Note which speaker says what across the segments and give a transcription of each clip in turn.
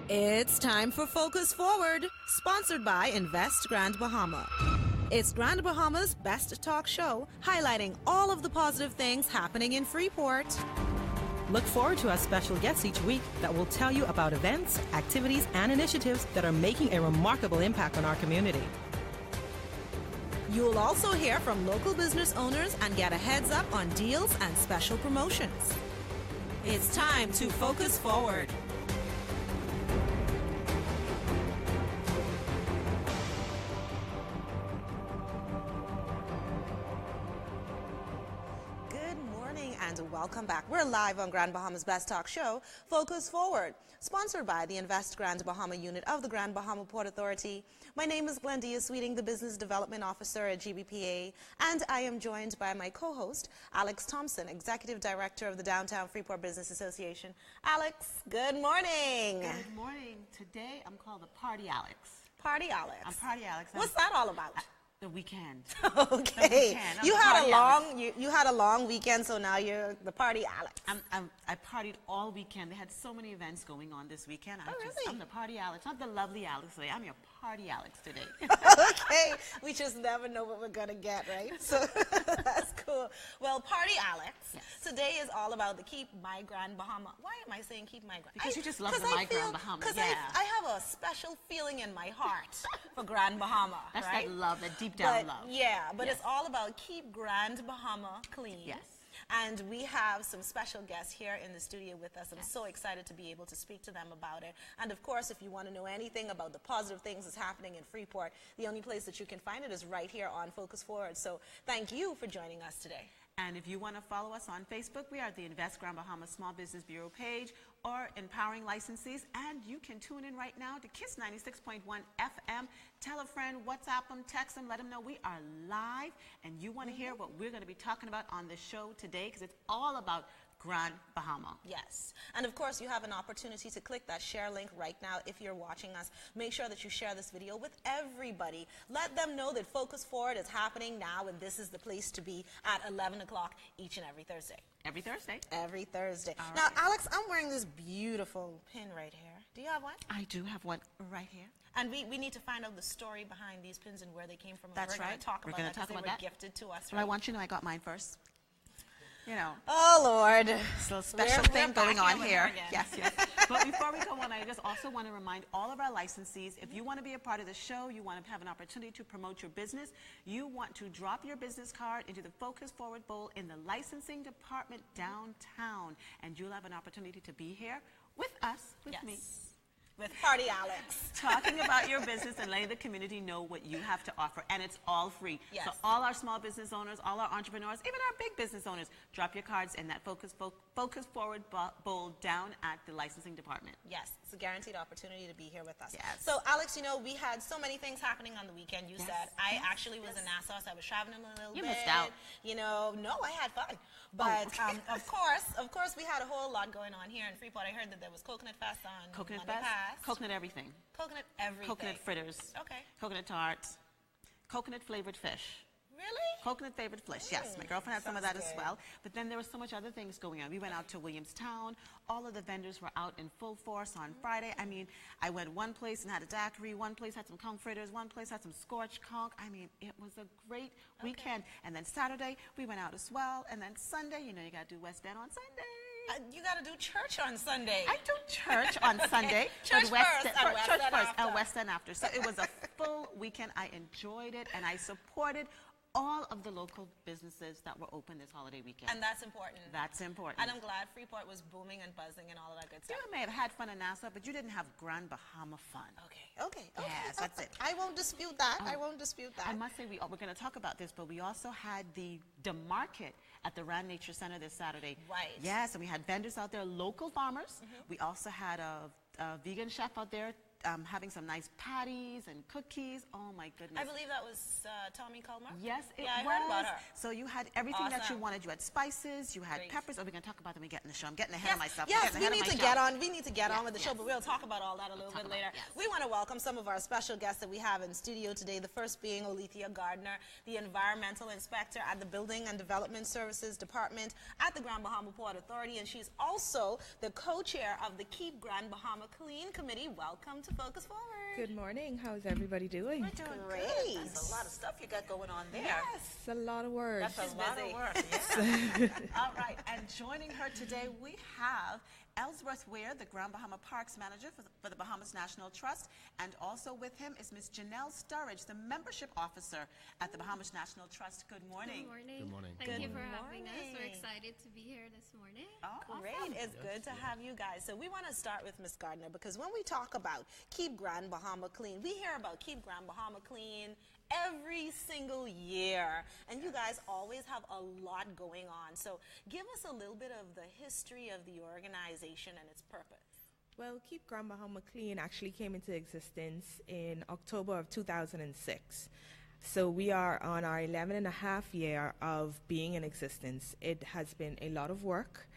Speaker 1: It's time for Focus Forward, sponsored by Invest Grand Bahama. It's Grand Bahama's best talk show, highlighting all of the positive things happening in Freeport.
Speaker 2: Look forward to our special guests each week that will tell you about events, activities, and initiatives that are making a remarkable impact on our community.
Speaker 1: You'll also hear from local business owners and get a heads up on deals and special promotions. It's time to Focus Forward. And welcome back. We're live on Grand Bahama's best talk show, Focus Forward, sponsored by the Invest Grand Bahama unit of the Grand Bahama Port Authority. My name is Glendia Sweeting, the Business Development Officer at GBPA, and I am joined by my co-host, Alex Thompson, Executive Director of the Downtown Freeport Business Association. Alex, good morning.
Speaker 3: Good morning. Today I'm called the Party Alex.
Speaker 1: Party Alex.
Speaker 3: I'm Party Alex.
Speaker 1: What's that all about?
Speaker 3: The weekend.
Speaker 1: Okay.
Speaker 3: The weekend.
Speaker 1: You had a long weekend, so now you're the Party Alex.
Speaker 3: I partied all weekend. They had so many events going on this weekend.
Speaker 1: Really?
Speaker 3: I'm the Party Alex, not the lovely Alex today. I'm your Party Alex today.
Speaker 1: Okay. We just never know what we're going to get, right? So that's cool. Well, Party Alex, yes. Today is all about the Keep My Grand Bahama. Why am I saying Keep My Grand?
Speaker 3: Because you just love the My Grand Bahama.
Speaker 1: Because I have a special feeling in my heart for Grand Bahama.
Speaker 3: That's
Speaker 1: right?
Speaker 3: That love, that deep down love.
Speaker 1: Yeah, but
Speaker 3: yes.
Speaker 1: It's all about Keep Grand Bahama Clean.
Speaker 3: Yes.
Speaker 1: And we have some special guests here in the studio with us. I'm so excited to be able to speak to them about it. And of course, if you want to know anything about the positive things that's happening in Freeport, the only place that you can find it is right here on Focus Forward. So thank you for joining us today.
Speaker 3: And if you want to follow us on Facebook, we are at the Invest Grand Bahama Small Business Bureau page or Empowering Licensees. And you can tune in right now to KISS 96.1 FM. Tell a friend, WhatsApp them, text them, let them know we are live. And you want to hear what we're going to be talking about on the show today, because it's all about Grand Bahama.
Speaker 1: Yes. And of course, you have an opportunity to click that share link right now if you're watching us. Make sure that you share this video with everybody. Let them know that Focus Forward is happening now, and this is the place to be at 11 o'clock each and every Thursday.
Speaker 3: Every Thursday.
Speaker 1: Every Thursday.
Speaker 3: All
Speaker 1: now,
Speaker 3: right.
Speaker 1: Alex, I'm wearing this beautiful pin right here. Do you have one?
Speaker 3: I do have one right here.
Speaker 1: And we need to find out the story behind these pins and where they came from.
Speaker 3: That's right.
Speaker 1: We're going to talk about that. They were gifted to us.
Speaker 3: Well, I want you to know I got mine first. You know.
Speaker 1: Oh, Lord.
Speaker 3: It's a special thing going on here. Yes, yes. But before we go on, I just also want to remind all of our licensees, if you want to be a part of the show, you want to have an opportunity to promote your business, you want to drop your business card into the Focus Forward Bowl in the licensing department downtown, and you'll have an opportunity to be here with us, with me.
Speaker 1: With Party Alex.
Speaker 3: Talking about your business and letting the community know what you have to offer. And it's all free.
Speaker 1: Yes.
Speaker 3: So all our small business owners, all our entrepreneurs, even our big business owners, drop your cards in that Focus Forward Bowl down at the licensing department.
Speaker 1: Yes. It's a guaranteed opportunity to be here with us.
Speaker 3: Yes.
Speaker 1: So, Alex, you know, we had so many things happening on the weekend. You said I actually was in Nassau, so I was traveling a little bit.
Speaker 3: You missed out.
Speaker 1: You know, no, I had fun. But, of course, we had a whole lot going on here in Freeport. I heard that there was Coconut Fest on
Speaker 3: Coconut
Speaker 1: Monday
Speaker 3: Fest?
Speaker 1: past.
Speaker 3: Coconut everything.
Speaker 1: Coconut everything.
Speaker 3: Coconut fritters.
Speaker 1: Okay.
Speaker 3: Coconut tarts. Coconut flavored fish.
Speaker 1: Really?
Speaker 3: Coconut flavored fish, yes. My girlfriend had some of that as
Speaker 1: good.
Speaker 3: well. But then there was so much other things going on. We went out to Williamstown. All of the vendors were out in full force on Friday. I mean, I went one place and had a daiquiri. One place had some conch fritters. One place had some scorched conch. I mean, it was a great weekend. And then Saturday, we went out as well. And then Sunday, you know, you got to do West End on Sunday.
Speaker 1: You got to do church on Sunday.
Speaker 3: I do church on Sunday.
Speaker 1: Church first
Speaker 3: and West End after. So it was a full weekend. I enjoyed it, and I supported all of the local businesses that were open this holiday weekend.
Speaker 1: And that's important.
Speaker 3: That's important.
Speaker 1: And I'm glad Freeport was booming and buzzing and all of that good stuff.
Speaker 3: You may have had fun in Nassau, but you didn't have Grand Bahama fun.
Speaker 1: Okay.
Speaker 3: Yes, that's it.
Speaker 1: I won't dispute that. I won't dispute that.
Speaker 3: I must say, we're going to talk about this, but we also had the market at the Rand Nature Center this Saturday.
Speaker 1: Right.
Speaker 3: Yes, and we had vendors out there, local farmers. We also had a vegan chef out there having some nice patties and cookies. Oh my goodness.
Speaker 1: I believe that was Tommy Kalmar.
Speaker 3: Yes, it was.
Speaker 1: I heard about her.
Speaker 3: So you had everything that you
Speaker 1: Awesome.
Speaker 3: wanted. You had spices, you had
Speaker 1: Great.
Speaker 3: peppers. Oh, we're going to talk about them when we get in the show. I'm getting ahead of myself.
Speaker 1: Yes,
Speaker 3: I'm getting
Speaker 1: we
Speaker 3: ahead
Speaker 1: need
Speaker 3: of
Speaker 1: to
Speaker 3: my
Speaker 1: get
Speaker 3: show.
Speaker 1: on. We need to get on with the show, but we'll talk about all that a little bit later. We want to welcome some of our special guests that we have in studio today. The first being Olethea Gardner, the environmental inspector at the Building and Development Services Department at the Grand Bahama Port Authority, and she's also the co-chair of the Keep Grand Bahama Clean Committee. Welcome to Focus Forward.
Speaker 4: Good morning. How's everybody doing?
Speaker 3: We're doing
Speaker 1: Great.
Speaker 3: good. That's a lot of stuff you got going on there.
Speaker 1: Yes.
Speaker 4: It's a lot of words.
Speaker 3: That's a lot of work. Yeah. All right, and joining her today, we have Ellsworth Ware, the Grand Bahama Parks Manager for the Bahamas National Trust, and also with him is Ms. Janelle Sturridge, the Membership Officer at the Bahamas National Trust. Good morning.
Speaker 5: Good morning.
Speaker 6: Good morning.
Speaker 5: Thank you for
Speaker 1: Good
Speaker 5: having us. We're
Speaker 1: morning.
Speaker 5: excited to be here this morning.
Speaker 3: Oh,
Speaker 1: Great.
Speaker 3: awesome.
Speaker 1: It's good to have you guys. So we want to start with Ms. Gardner, because when we talk about Keep Grand Bahama Clean, we hear about Keep Grand Bahama Clean every single year. And you guys always have a lot going on. So give us a little bit of the history of the organization and its purpose.
Speaker 4: Well, Keep Grand Bahama Clean actually came into existence in October of 2006. So we are on our 11 and a half year of being in existence. It has been a lot of work,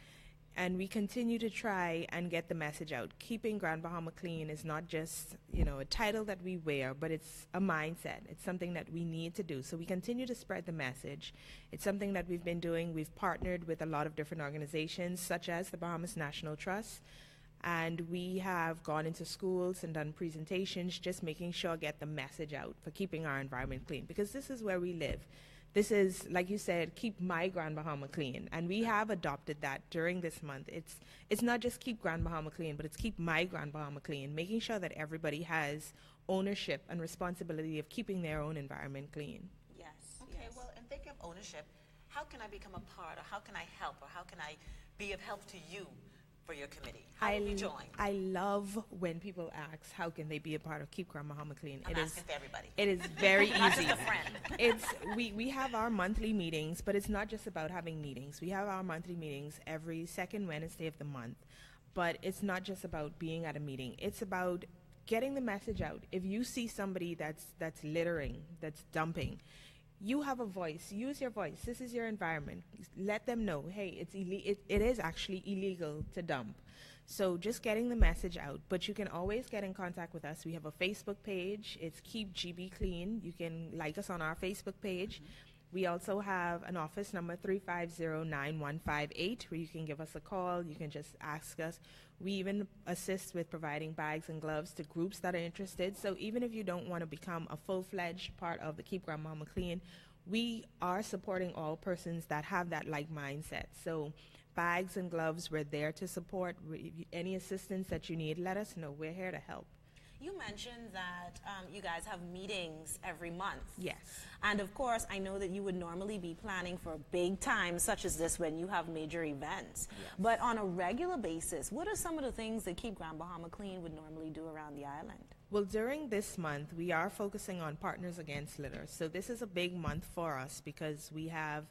Speaker 4: and we continue to try and get the message out. Keeping Grand Bahama Clean is not just, a title that we wear, but it's a mindset. It's something that we need to do. So we continue to spread the message. It's something that we've been doing. We've partnered with a lot of different organizations, such as the Bahamas National Trust, and we have gone into schools and done presentations, just making sure get the message out for keeping our environment clean, because this is where we live. This is, like you said, keep my Grand Bahama clean, and we have adopted that during this month. It's not just keep Grand Bahama clean, but it's keep my Grand Bahama clean, making sure that everybody has ownership and responsibility of keeping their own environment clean.
Speaker 1: Yes.
Speaker 3: Okay,
Speaker 1: yes.
Speaker 3: well, and thinking of ownership, how can I become a part, or how can I help, or how can I be of help to you for your committee? How will you join?
Speaker 4: I love when people ask how can they be a part of Keep Grand Bahama Clean.
Speaker 3: I'm asking for everybody.
Speaker 4: It is very
Speaker 3: Not
Speaker 4: easy.
Speaker 3: just a friend.
Speaker 4: We have our monthly meetings, but it's not just about having meetings. We have our monthly meetings every second Wednesday of the month, but it's not just about being at a meeting. It's about getting the message out. If you see somebody that's littering, that's dumping, you have a voice. Use your voice. This is your environment. Let them know, hey, it is actually illegal to dump. So just getting the message out. But you can always get in contact with us. We have a Facebook page. It's Keep GB Clean. You can like us on our Facebook page. We also have an office number, 350-9158, where you can give us a call. You can just ask us. We even assist with providing bags and gloves to groups that are interested. So even if you don't want to become a full-fledged part of the Keep Grand Bahama Clean, we are supporting all persons that have that like mindset. So bags and gloves, we're there to support. Any assistance that you need, let us know. We're here to help.
Speaker 1: You mentioned that you guys have meetings every month.
Speaker 4: Yes.
Speaker 1: And of course, I know that you would normally be planning for big times such as this when you have major events. Yes. But on a regular basis, what are some of the things that Keep Grand Bahama Clean would normally do around the island?
Speaker 4: Well, during this month, we are focusing on Partners Against Litter. So this is a big month for us because we have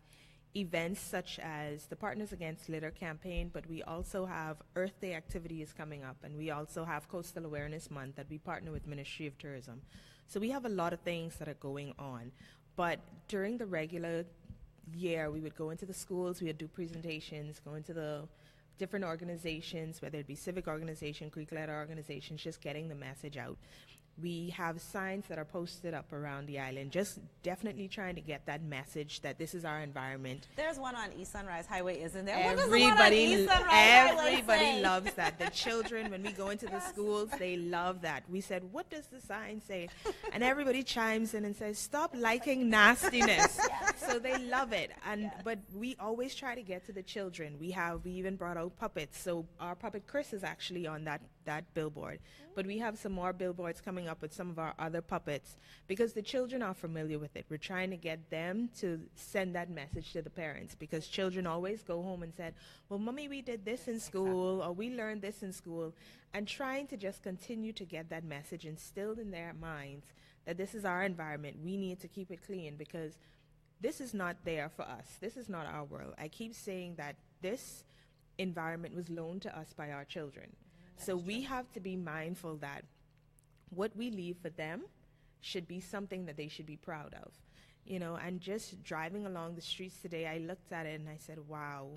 Speaker 4: events such as the Partners Against Litter campaign, but we also have Earth Day activities coming up, and we also have Coastal Awareness Month that we partner with Ministry of Tourism. So we have a lot of things that are going on. But during the regular year, we would go into the schools, we would do presentations, go into the different organizations, whether it be civic organization, Greek-led organizations, just getting the message out. We have signs that are posted up around the island, just definitely trying to get that message that this is our environment.
Speaker 1: There's one on East Sunrise Highway, isn't there?
Speaker 4: Everybody loves that. The children, when we go into the schools, they love that. We said, what does the sign say? And everybody chimes in and says, stop liking nastiness. So they love it. And but we always try to get to the children. We even brought out puppets. So our puppet Chris is actually on that billboard. But we have some more billboards coming up with some of our other puppets because the children are familiar with it. We're trying to get them to send that message to the parents because children always go home and said, well, Mommy, we did this in school, or we learned this in school, and trying to just continue to get that message instilled in their minds that this is our environment. We need to keep it clean because this is not there for us. This is not our world. I keep saying that this environment was loaned to us by our children. So we have to be mindful that what we leave for them should be something that they should be proud of. You know, and just driving along the streets today, I looked at it and I said, wow,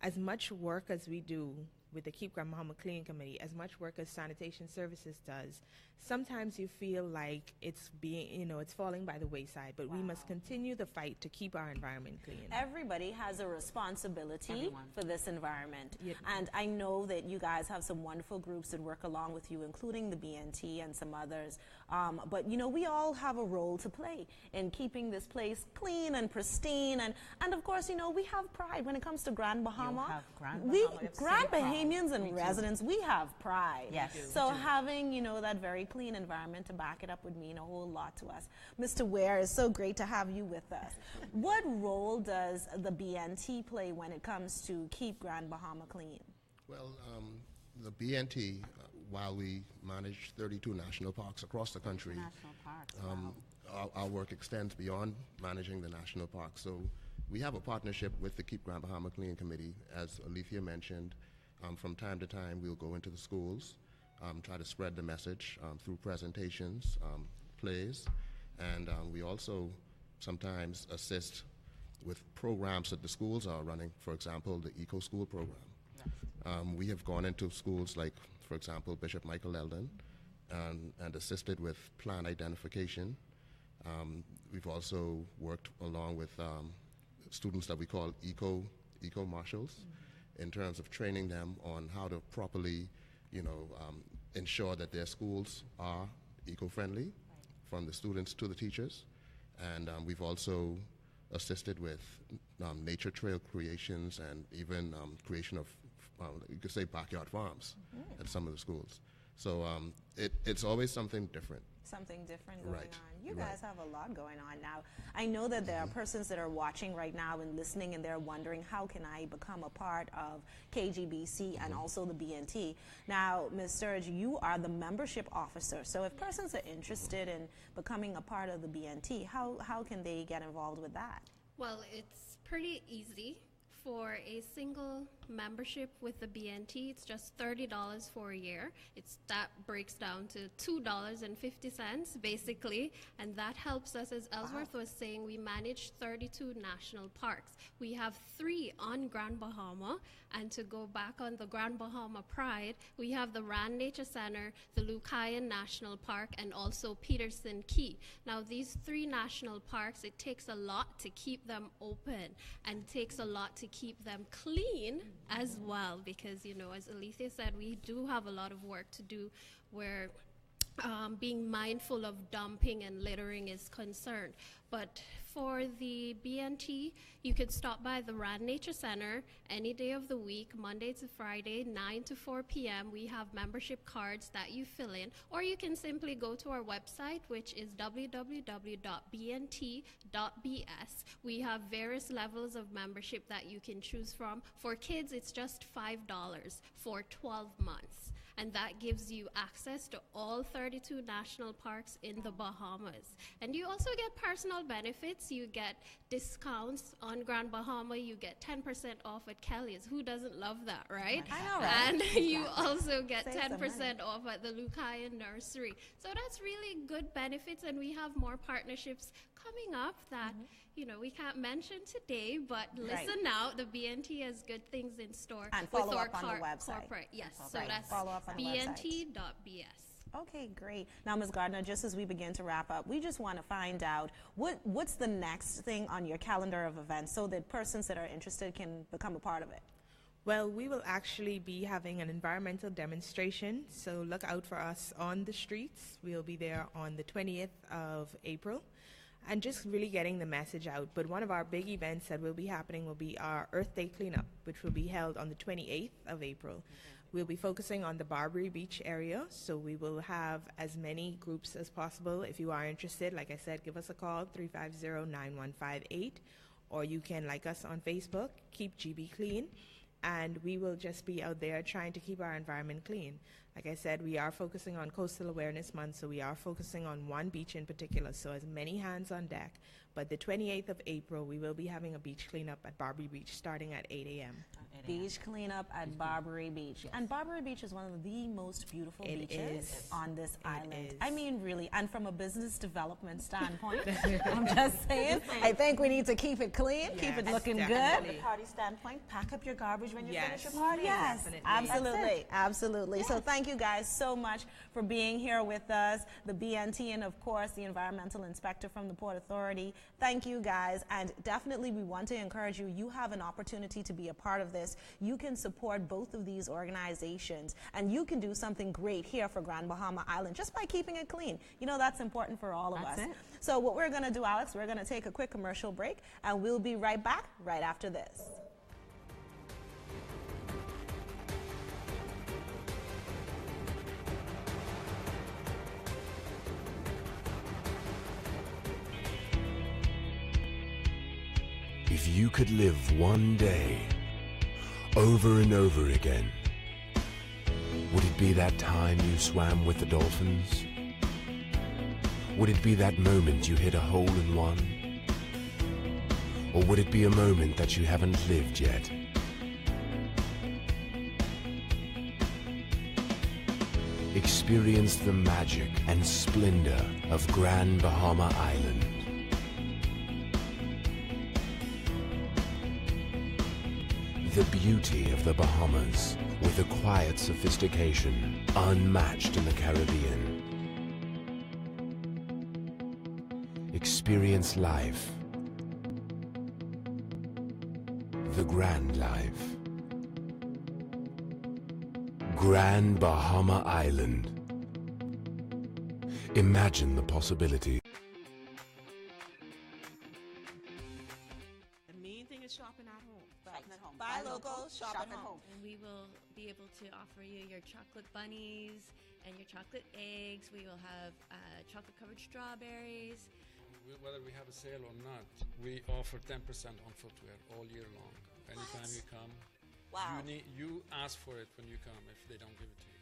Speaker 4: as much work as we do with the Keep Grand Bahama Clean Committee, as much work as Sanitation Services does, sometimes you feel like it's being, you know, it's falling by the wayside, but we must continue the fight to keep our environment clean.
Speaker 1: Everybody has a responsibility for this environment. And I know that you guys have some wonderful groups that work along with you, including the BNT and some others. But, you know, we all have a role to play in keeping this place clean and pristine. And of course, you know, we have pride when it comes to Grand Bahama. Grand Bahamians and residents, we have pride.
Speaker 3: Yes.
Speaker 1: So having, you know, that very clean environment to back it up would mean a whole lot to us. Mr. Ware, it's so great to have you with us. What role does the BNT play when it comes to keep Grand Bahama clean?
Speaker 6: Well, the BNT, while we manage 32 national parks across the country,
Speaker 3: National parks,
Speaker 6: our work extends beyond managing the national parks. So we have a partnership with the Keep Grand Bahama Clean Committee. As Alethea mentioned, from time to time we'll go into the schools, try to spread the message through presentations, plays, and we also sometimes assist with programs that the schools are running, for example, the Eco School program. We have gone into schools like, for example, Bishop Michael Eldon, and assisted with plan identification. We've also worked along with students that we call eco marshals, in terms of training them on how to properly, you know, ensure that their schools are eco-friendly, from the students to the teachers. And we've also assisted with nature trail creations and even creation of, you could say, backyard farms at some of the schools. So it's always something different.
Speaker 1: Something different going on. You guys have a lot going on now. I know that there are persons that are watching right now and listening, and they're wondering, how can I become a part of KGBC and also the BNT? Now, Ms. Sturge, you are the membership officer. So if persons are interested in becoming a part of the BNT, how can they get involved with that?
Speaker 5: Well, it's pretty easy. For a single membership with the BNT, it's just $30 for a year. That breaks down to $2.50 basically, and that helps us, as Ellsworth was saying. We manage 32 national parks. We have 3 on Grand Bahama, and to go back on the Grand Bahama Pride, we have the Rand Nature Center, the Lucayan National Park, and also Peterson Key. Now, these 3 national parks, it takes a lot to keep them open, and it takes a lot to keep them clean as well, because, you know, as Alethea said, we do have a lot of work to do where being mindful of dumping and littering is concerned. But for the BNT, you could stop by the Rand Nature Center any day of the week, Monday to Friday, 9 to 4 p.m. We have membership cards that you fill in, or you can simply go to our website, which is www.bnt.bs. We have various levels of membership that you can choose from. For kids, it's just $5 for 12 months. And that gives you access to all 32 national parks in the Bahamas. And you also get personal benefits. You get discounts on Grand Bahama. You get 10% off at Kelly's. Who doesn't love that, right?
Speaker 1: I know, right?
Speaker 5: And you also get 10% off at the Lucayan Nursery. So that's really good benefits, and we have more partnerships coming up that you know, we can't mention today, but listen out. The BNT has good things in store.
Speaker 1: And follow up on the website.
Speaker 5: Corporate, yes. So that's
Speaker 1: follow up on
Speaker 5: bnt.bs.
Speaker 1: Okay, great. Now, Ms. Gardner, just as we begin to wrap up, we just want to find out what's the next thing on your calendar of events so that persons that are interested can become a part of it.
Speaker 4: Well, we will actually be having an environmental demonstration, so look out for us on the streets. We'll be there on the 20th of April. And just really getting the message out. But one of our big events that will be happening will be our Earth Day cleanup, which will be held on the 28th of April. We'll be focusing on the Barbary Beach area, so we will have as many groups as possible. If you are interested, like I said, give us a call, 350-9158, or you can like us on Facebook, Keep GB Clean, and we will just be out there trying to keep our environment clean. Like I said, we are focusing on Coastal Awareness Month, so we are focusing on one beach in particular, so as many hands on deck. But the 28th of April, we will be having a beach cleanup at Barbary Beach starting at 8 a.m.
Speaker 1: Beach cleanup at Barbary Beach. Yes. And Barbary Beach is one of the most beautiful beaches on this island. I mean, really, and from a business development standpoint, I'm just saying, I think we need to keep it clean, keep it looking good.
Speaker 3: From the party standpoint, pack up your garbage when you finish your party.
Speaker 1: Yes, absolutely, absolutely. So thank you guys so much for being here with us, the BNT, and of course, the environmental inspector from the Port Authority. Thank you guys, and definitely we want to encourage you. You have an opportunity to be a part of this. You can support both of these organizations, and you can do something great here for Grand Bahama Island just by keeping it clean. You know, that's important for all of us. So what we're going to do, Alex, we're going to take a quick commercial break, and we'll be right back right after this.
Speaker 7: If you could live one day over and over again, would it be that time you swam with the dolphins? Would it be that moment you hit a hole in one? Or would it be a moment that you haven't lived yet? Experience the magic and splendor of Grand Bahama Island. The beauty of the Bahamas, with a quiet sophistication unmatched in the Caribbean. Experience life, the grand life. Grand Bahama Island. Imagine the possibility.
Speaker 4: The main thing is shopping at home.
Speaker 1: Buy local, shop at home.
Speaker 8: And we will be able to offer you your chocolate bunnies and your chocolate eggs. We will have chocolate-covered strawberries.
Speaker 9: Whether we have a sale or not, we offer 10% on footwear all year long. Anytime you come.
Speaker 1: Wow.
Speaker 9: You ask for it when you come if they don't give it to you.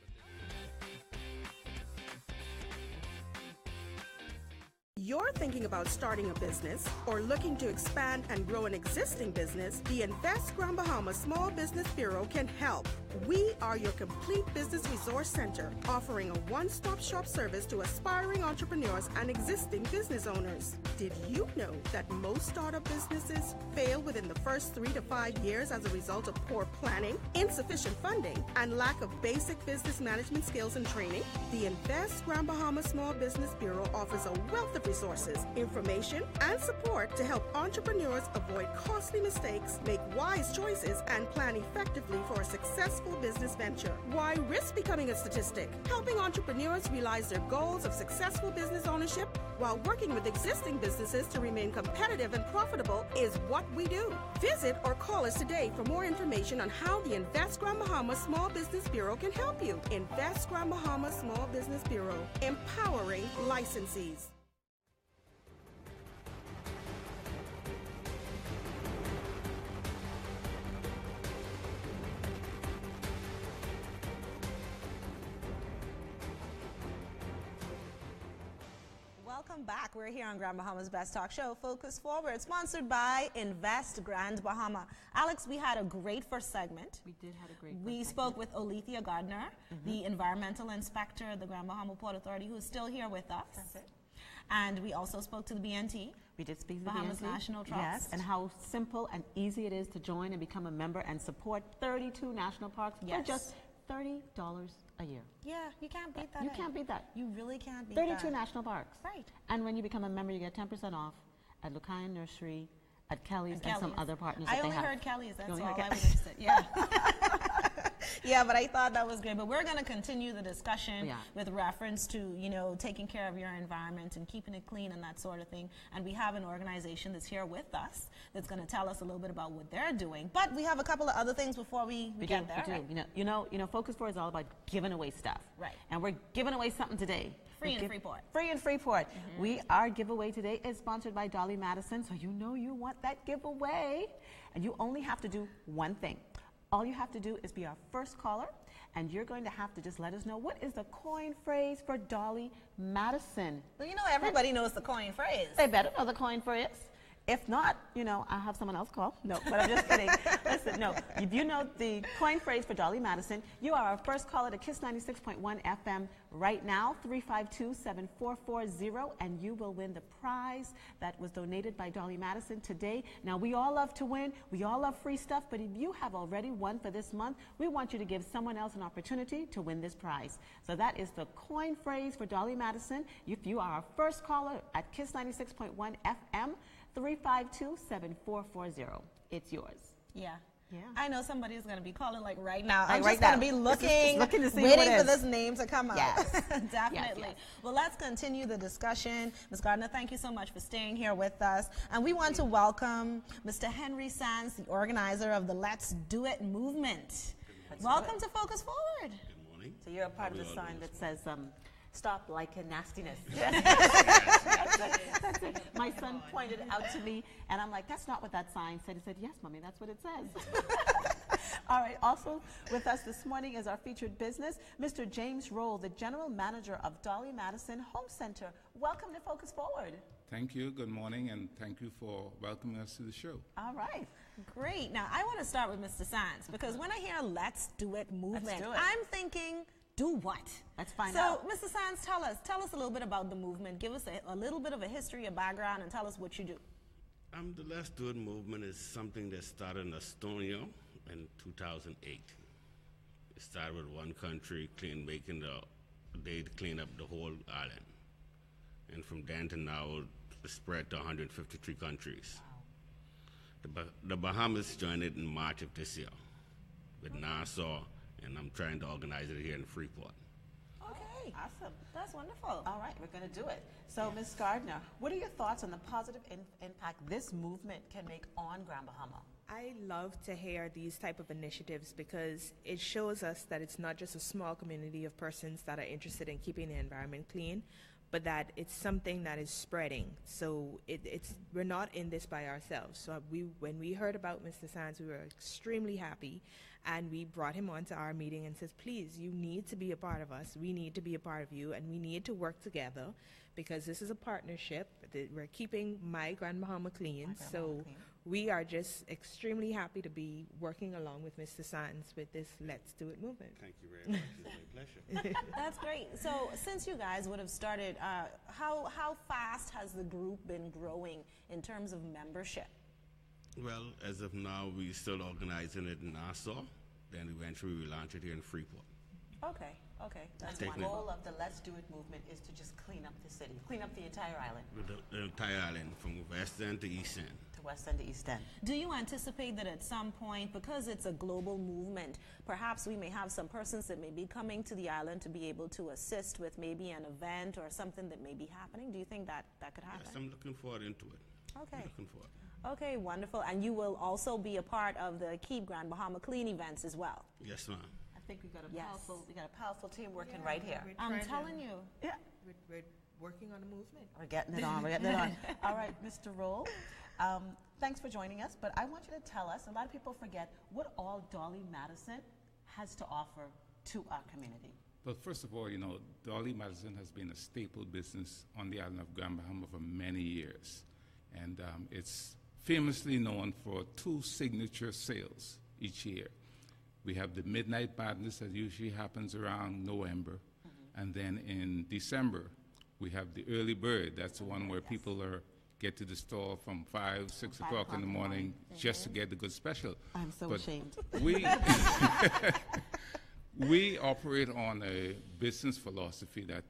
Speaker 10: You're thinking about starting a business or looking to expand and grow an existing business, the Invest Grand Bahama Small Business Bureau can help. We are your complete business resource center, offering a one-stop shop service to aspiring entrepreneurs and existing business owners. Did you know that most startup businesses fail within the first 3 to 5 years as a result of poor planning, insufficient funding, and lack of basic business management skills and training? The Invest Grand Bahama Small Business Bureau offers a wealth of resources, information, and support to help entrepreneurs avoid costly mistakes, make wise choices, and plan effectively for a successful business venture. Why risk becoming a statistic? Helping entrepreneurs realize their goals of successful business ownership while working with existing businesses to remain competitive and profitable is what we do. Visit or call us today for more information on how the Invest Grand Bahama Small Business Bureau can help you. Invest Grand Bahama Small Business Bureau, empowering licensees.
Speaker 1: Welcome back. We're here on Grand Bahama's Best Talk Show, Focus Forward, sponsored by Invest Grand Bahama. Alex, we had a great first segment.
Speaker 3: We did have a great
Speaker 1: We spoke with Olethea Gardner, the environmental inspector of the Grand Bahama Port Authority, who's still here with us.
Speaker 3: That's it.
Speaker 1: And we also spoke to the BNT.
Speaker 3: We did speak to the
Speaker 1: Bahamas
Speaker 3: BNT.
Speaker 1: National Trust.
Speaker 3: Yes, and how simple and easy it is to join and become a member and support 32 national parks for just $30 a year.
Speaker 1: Yeah, you can't beat that.
Speaker 3: You can't beat that.
Speaker 1: You really can't beat
Speaker 3: 32 national parks.
Speaker 1: Right.
Speaker 3: And when you become a member, you get 10% off at Lucayan Nursery, at Kelly's, and some other partners that they have.
Speaker 1: I only heard Kelly's, that's all I would have said. Yeah. Yeah, but I thought that was great. But we're going to continue the discussion with reference to, you know, taking care of your environment and keeping it clean and that sort of thing. And we have an organization that's here with us that's going to tell us a little bit about what they're doing. But we have a couple of other things before we get there.
Speaker 3: We do. You know, Focus Forward is all about giving away stuff.
Speaker 1: Right.
Speaker 3: And we're giving away something today.
Speaker 1: Free in Freeport.
Speaker 3: Free in Freeport. Our giveaway today is sponsored by Dolly Madison, so you know you want that giveaway. And you only have to do one thing. All you have to do is be our first caller and you're going to have to just let us know what is the coin phrase for Dolly Madison.
Speaker 1: Well, everybody knows the coin phrase.
Speaker 3: They better know the coin phrase. If not, I'll have someone else call. No, but I'm just kidding. Listen, no, if you know the coin phrase for Dolly Madison, you are our first caller to KISS 96.1 FM right now, 352-7440, and you will win the prize that was donated by Dolly Madison today. Now, we all love to win. We all love free stuff, but if you have already won for this month, we want you to give someone else an opportunity to win this prize. So that is the coin phrase for Dolly Madison. If you are our first caller at KISS 96.1 FM, 352-7440. It's yours.
Speaker 1: Yeah.
Speaker 3: Yeah.
Speaker 1: I know somebody's going to be calling right now.
Speaker 3: Like
Speaker 1: I'm just going to be looking
Speaker 3: to see
Speaker 1: waiting for this name to come out.
Speaker 3: Yes.
Speaker 1: Definitely.
Speaker 3: Yes.
Speaker 1: Well, let's continue the discussion. Ms. Gardner, thank you so much for staying here with us. And we want to welcome Mr. Henry Sands, the organizer of the Let's Do It movement. Welcome to Focus Forward.
Speaker 11: Good morning.
Speaker 3: So you're a part of the sign that says, stop liking nastiness. That's it. My son pointed out to me, and I'm like, that's not what that sign said. He said, yes, Mommy, that's what it says. All right, also with us this morning is our featured business, Mr. James Roll, the General Manager of Dolly Madison Home Center. Welcome to Focus Forward.
Speaker 12: Thank you, good morning, and thank you for welcoming us to the show.
Speaker 3: All right.
Speaker 1: Great. Now, I want to start with Mr. Sands, because when I hear Let's Do It movement, I'm thinking, do what?
Speaker 3: Let's find out.
Speaker 1: So, Mr. Sands, tell us a little bit about the movement. Give us a little bit of a history, a background, and tell us what you do.
Speaker 11: The Let's Do It movement is something that started in Estonia in 2008. It started with one country they clean up the whole island. And from then to now, it spread to 153 countries. Wow. The Bahamas joined it in March of this year with Nassau, and I'm trying to organize it here in Freeport.
Speaker 3: Okay. Awesome.
Speaker 1: That's wonderful.
Speaker 3: All right, we're going to do it. So, Ms. Gardner, what are your thoughts on the positive impact this movement can make on Grand Bahama?
Speaker 4: I love to hear these type of initiatives because it shows us that it's not just a small community of persons that are interested in keeping the environment clean, but that it's something that is spreading. So we're not in this by ourselves. So when we heard about Mr. Sands, we were extremely happy, and we brought him onto our meeting and says, please, you need to be a part of us. We need to be a part of you, and we need to work together because this is a partnership. We're keeping my Grand Bahama clean. We are just extremely happy to be working along with Mr. Sands with this Let's Do It movement.
Speaker 11: Thank you very much. It's my pleasure.
Speaker 1: That's great. So since you guys would have started, how fast has the group been growing in terms of membership?
Speaker 11: Well, as of now, we're still organizing it in Nassau. Then eventually we launch it here in Freeport.
Speaker 1: Okay.
Speaker 3: That's the goal of the Let's Do It movement is to just clean up the city, clean up the entire island.
Speaker 11: The entire island, from west end to east end.
Speaker 3: To west end to east end.
Speaker 1: Do you anticipate that at some point, because it's a global movement, perhaps we may have some persons that may be coming to the island to be able to assist with maybe an event or something that may be happening? Do you think that could happen?
Speaker 11: Yes, I'm looking forward into it.
Speaker 1: Okay.
Speaker 11: I'm looking forward.
Speaker 1: Okay, wonderful. And you will also be a part of the Keep Grand Bahama Clean events as well?
Speaker 11: Yes, ma'am.
Speaker 3: I think we got a powerful team working right here.
Speaker 1: I'm telling you.
Speaker 3: Yeah.
Speaker 4: We're working on a movement.
Speaker 3: We're getting it on. All right, Mr. Roll, thanks for joining us, but I want you to tell us, a lot of people forget, what all Dolly Madison has to offer to our community.
Speaker 12: Well, first of all, Dolly Madison has been a staple business on the island of Grand Bahama for many years. And it's famously known for 2 signature sales each year. We have the Midnight Madness that usually happens around November. And then in December, we have the Early Bird. That's the one where people get to the store from 5, 6 o'clock in the morning just to get the good special.
Speaker 3: I'm so ashamed.
Speaker 12: We operate on a business philosophy that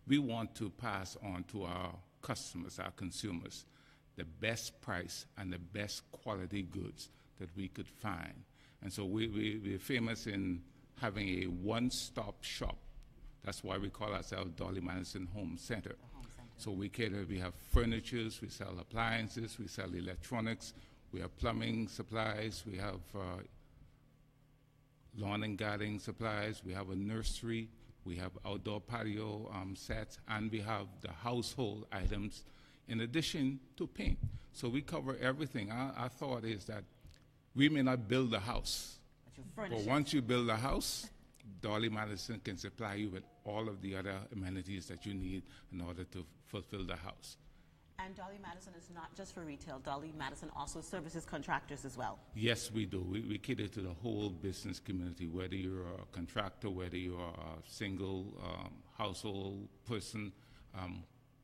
Speaker 12: we want to pass on to our customers, our consumers, the best price and the best quality goods that we could find. And so we're famous in having a one-stop shop. That's why we call ourselves Dolly Madison Home Center. So we have furnitures, we sell appliances, we sell electronics, we have plumbing supplies, we have lawn and gardening supplies, we have a nursery, we have outdoor patio sets, and we have the household items in addition to paint. So we cover everything. Our thought is that we may not build a house,
Speaker 3: to furnish
Speaker 12: But
Speaker 3: it.
Speaker 12: once you build a house, Dolly Madison can supply you with all of the other amenities that you need in order to fulfill the house.
Speaker 3: And Dolly Madison is not just for retail. Dolly Madison also services contractors as well.
Speaker 12: Yes, we do. We cater to the whole business community, whether you're a contractor, whether you're a single household person,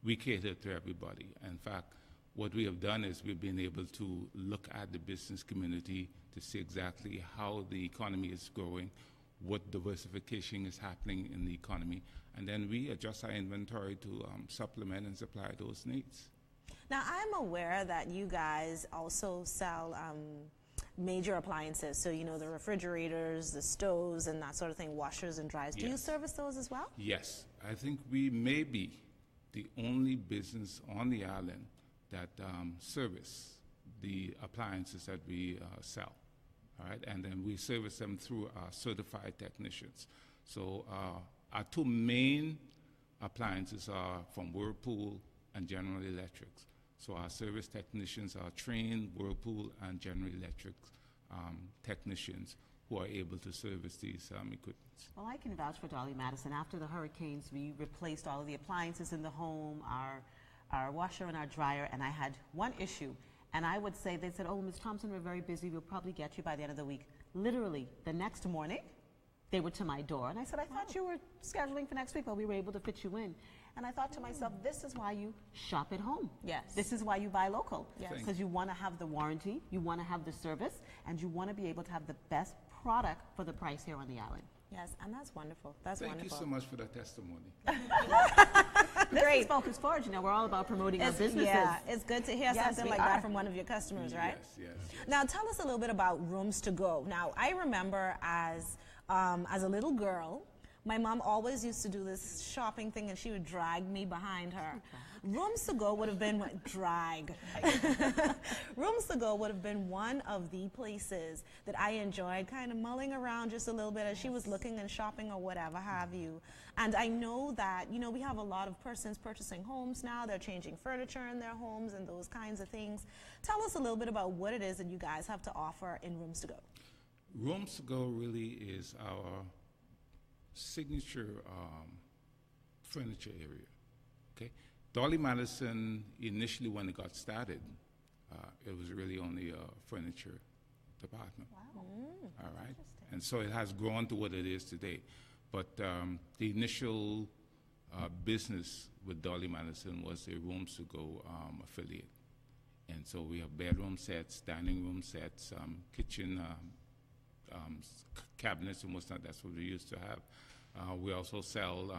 Speaker 12: we cater to everybody. In fact, what we have done is we've been able to look at the business community to see exactly how the economy is growing, what diversification is happening in the economy, and then we adjust our inventory to supplement and supply those needs.
Speaker 1: Now, I'm aware that you guys also sell major appliances, so the refrigerators, the stoves, and that sort of thing, washers and dryers. Do you service those as well?
Speaker 12: Yes. I think we may be the only business on the island that service the appliances that we sell. All right, and then we service them through our certified technicians. So our two main appliances are from Whirlpool and General Electric. So our service technicians are trained Whirlpool and General Electric technicians who are able to service these equipment.
Speaker 3: Well, I can vouch for Dolly Madison. After the hurricanes, we replaced all of the appliances in the home, our washer and our dryer, and I had one issue. And I would say, they said, oh, Ms. Thompson, we're very busy. We'll probably get you by the end of the week. Literally, the next morning, they were to my door. And I said, I thought you were scheduling for next week, but we were able to fit you in. And I thought to myself, this is why you shop at home.
Speaker 1: Yes.
Speaker 3: This is why you buy local.
Speaker 1: Yes.
Speaker 3: Because you want to have the warranty, you want to have the service, and you want to be able to have the best product for the price here on the island.
Speaker 1: Yes, and that's wonderful. That's
Speaker 12: Thank
Speaker 1: wonderful.
Speaker 12: you so much for the testimony.
Speaker 3: This is Focus Forward. We're all about promoting our businesses.
Speaker 1: Yeah, it's good to hear something like that from one of your customers, right?
Speaker 12: Yes.
Speaker 1: Now, tell us a little bit about Rooms to Go. Now, I remember as a little girl, my mom always used to do this shopping thing, and she would drag me behind her. Rooms to Go would have been Rooms to Go would have been one of the places that I enjoyed kind of mulling around just a little bit as she was looking and shopping or whatever have you. And I know that, we have a lot of persons purchasing homes now. They're changing furniture in their homes and those kinds of things. Tell us a little bit about what it is that you guys have to offer in Rooms to Go.
Speaker 12: Rooms to Go really is our signature furniture area. Okay, Dolly Madison, initially when it got started, it was really only a furniture department.
Speaker 3: Wow.
Speaker 12: All right, and so it has grown to what it is today. But the initial business with Dolly Madison was a Rooms to Go affiliate, and so we have bedroom sets, dining room sets, kitchen cabinets and whatnot. That's what we used to have. We also sell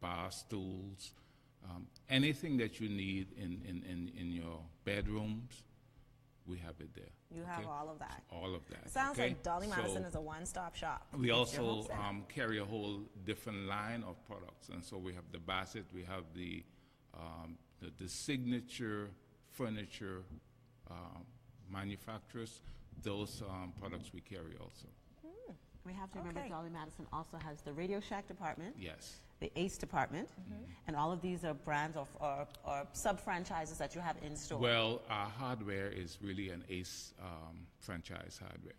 Speaker 12: bar stools, anything that you need in your bedrooms, we have it there.
Speaker 1: You have all of that.
Speaker 12: All of that.
Speaker 1: Sounds like Dolly Madison is a one-stop shop.
Speaker 12: We also carry a whole different line of products, and so we have the Bassett, we have the signature furniture manufacturers. Those products we carry also.
Speaker 3: We have to remember Dolly Madison also has the Radio Shack department.
Speaker 12: Yes.
Speaker 3: The Ace department. And all of these are brands or sub-franchises that you have in store.
Speaker 12: Well, our hardware is really an Ace franchise hardware.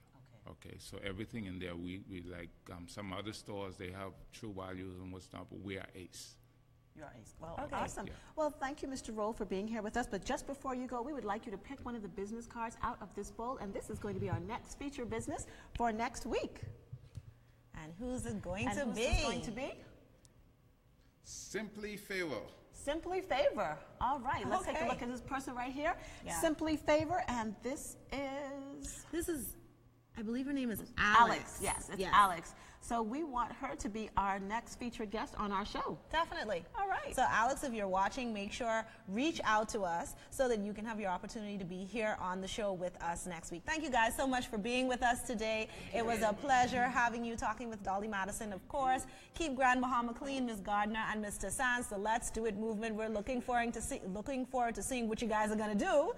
Speaker 12: Okay, so everything in there, we like some other stores, they have True Values and what's not, but we are Ace.
Speaker 3: You're Ace. Well, awesome. Yeah. Well, thank you, Mr. Roll, for being here with us. But just before you go, we would like you to pick one of the business cards out of this bowl, and this is going to be our next feature business for next week.
Speaker 1: And who's it going to be?
Speaker 3: Who's it going to be?
Speaker 12: Simply Favor.
Speaker 3: Simply Favor. All right, let's take a look at this person right here. Yeah. Simply Favor, and this is,
Speaker 1: I believe her name is Alex.
Speaker 3: Yes, it's Alex. So we want her to be our next featured guest on our show.
Speaker 1: Definitely.
Speaker 3: All right.
Speaker 1: So Alex, if you're watching, make sure, reach out to us so that you can have your opportunity to be here on the show with us next week. Thank you guys so much for being with us today. It was a pleasure having you, talking with Dolly Madison, of course. Keep Grand Bahama clean, Ms. Gardner and Mr. Sands, the Let's Do It movement. We're looking forward to seeing what you guys are going to do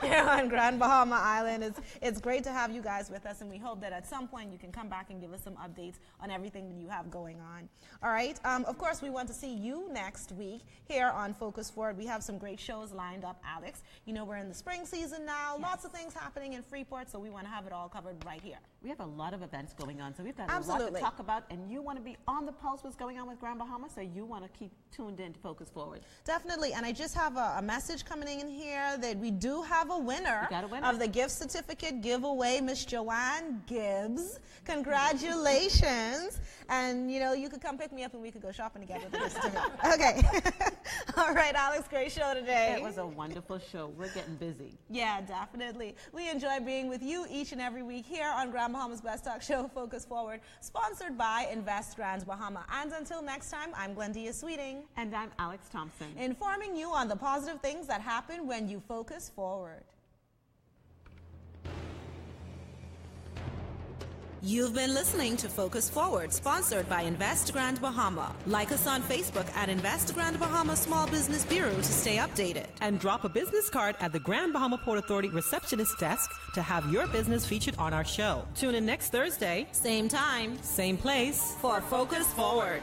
Speaker 1: here on Grand Bahama Island. It's great to have you guys with us, and we hope that at some point you can come back and give us some updates on everything that you have going on. All right. Of course, we want to see you next week here on Focus Forward. We have some great shows lined up, Alex. You know, we're in the spring season now. Yes. Lots of things happening in Freeport, so we want to have it all covered right here.
Speaker 3: We have a lot of events going on, so we've got
Speaker 1: Absolutely.
Speaker 3: a lot to talk about, and you want to be on the pulse what's going on with Grand Bahama, so you want to keep tuned in to Focus Forward.
Speaker 1: Definitely, and I just have a message coming in here that we do have a winner of the gift certificate giveaway, Miss Joanne Gibbs. Congratulations. And, you know, you could come pick me up and we could go shopping together with the gift certificate. Okay. All right, Alex, great show today.
Speaker 3: It was a wonderful show. We're getting busy.
Speaker 1: Yeah, definitely. We enjoy being with you each and every week here on Grand Bahama's Best Talk Show, Focus Forward, sponsored by Invest Grand Bahama. And until next time, I'm Glendia Sweeting.
Speaker 3: And I'm Alex Thompson.
Speaker 1: Informing you on the positive things that happen when you focus forward. You've been listening to Focus Forward, sponsored by Invest Grand Bahama. Like us on Facebook at Invest Grand Bahama Small Business Bureau to stay updated.
Speaker 2: And drop a business card at the Grand Bahama Port Authority receptionist desk to have your business featured on our show. Tune in next Thursday,
Speaker 1: same time,
Speaker 2: same place,
Speaker 1: for Focus Forward.